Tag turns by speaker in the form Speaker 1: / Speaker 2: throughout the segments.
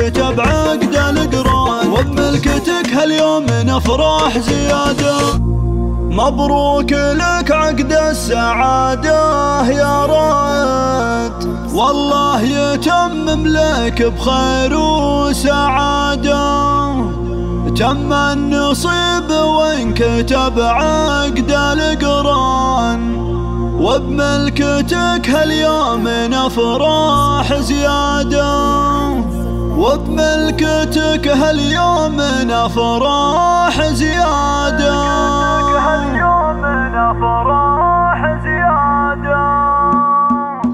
Speaker 1: وانكتب عقد القران، وبملكتك هاليوم نفرح زيادة. مبروك لك عقد السعادة يا ريت، والله يتمم لك بخير وسعادة. تم النصيب وانكتب عقد القران، وبملكتك هاليوم نفرح زيادة. وبملكتك هاليوم نفرح زيادة.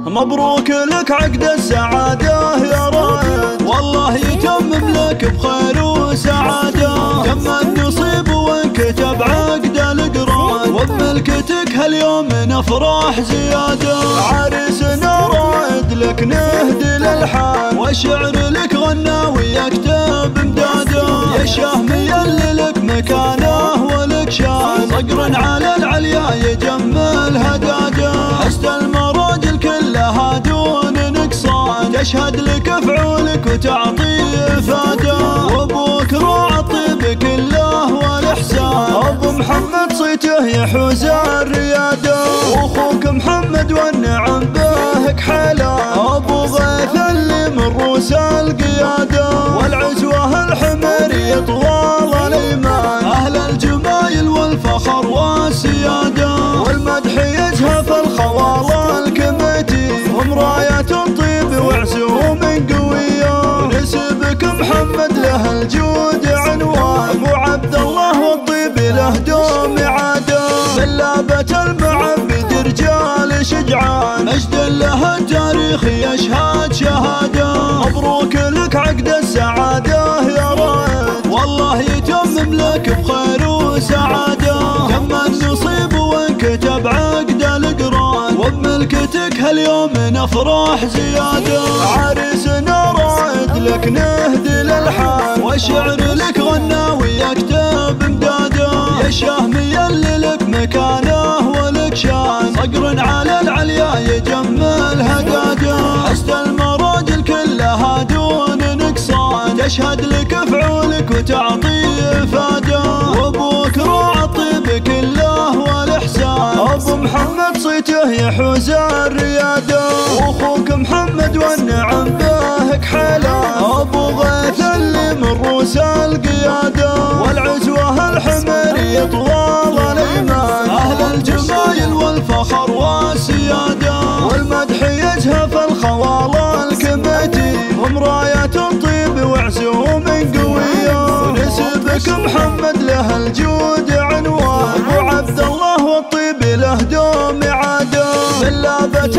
Speaker 1: مبروك لك عقد السعادة يا ريت، والله يتمم لك بخير وسعادة. تم النصيب وانكتب عقد القران، وبملكتك هاليوم نفرح زيادة. عريسنا رايد لك نهدي الالحان، والشعر لك غنى ويكتب امداده. يا شهم يلي لك مكانه ولك شان، صقر على العليا يجمل هداده. حسن المراجل كلها دون نقصان، تشهد لك افعولك وتعطي افاده. وابوك راعى الطيب كله والاحسان، ابو محمد صيته يحوز الرياده. واخوك محمد والنعم بهك حلا، ابو غيث اللي من روس القياده. والعزوه الحمريه طوال الايمان، اهل الجمايل والفخر والسياده. والمدح يزهف الخوال الكميتي، هم راية الطيب وعزوم قوية. نسبك محمد له الجود عنوان، ابو عبد الله والطيب له دوم عاده. بلابة المعبد رجال شجعان، مجد له التاريخ يشهد شهاده. مبروك لك عقد السعادة يا ريت، والله يتمم لك بخير وسعادة. تم النصيب وانكتب عقد القران، وبملكتك هاليوم نفرح زيادة. عريسنا رايد لك نهدي الالحان، والشعر لك غنى ويكتب امداده. يا شهم يلي لك مكانه ولك شان، صقر على العليا يجمل هداده. حسن المراجل كلها دون نقصان، تشهد لك افعولك وتعطي افاده. وابوك راعى الطيب كله والاحسان، ابو محمد صيته يحوز الرياده. واخوك محمد والنعم بهك حلا، ابو غيث اللي من روس القياده. والعزوه الحمريه طوال الايمان، اهل الجمايل والفخر والسياده. والمدح يزهف الخوال الكميتي، هم راية الطيب وعزوم قويه. ونسبك محمد له الجود عنوان، ابو عبد الله والطيب له دوم عاده. بلابة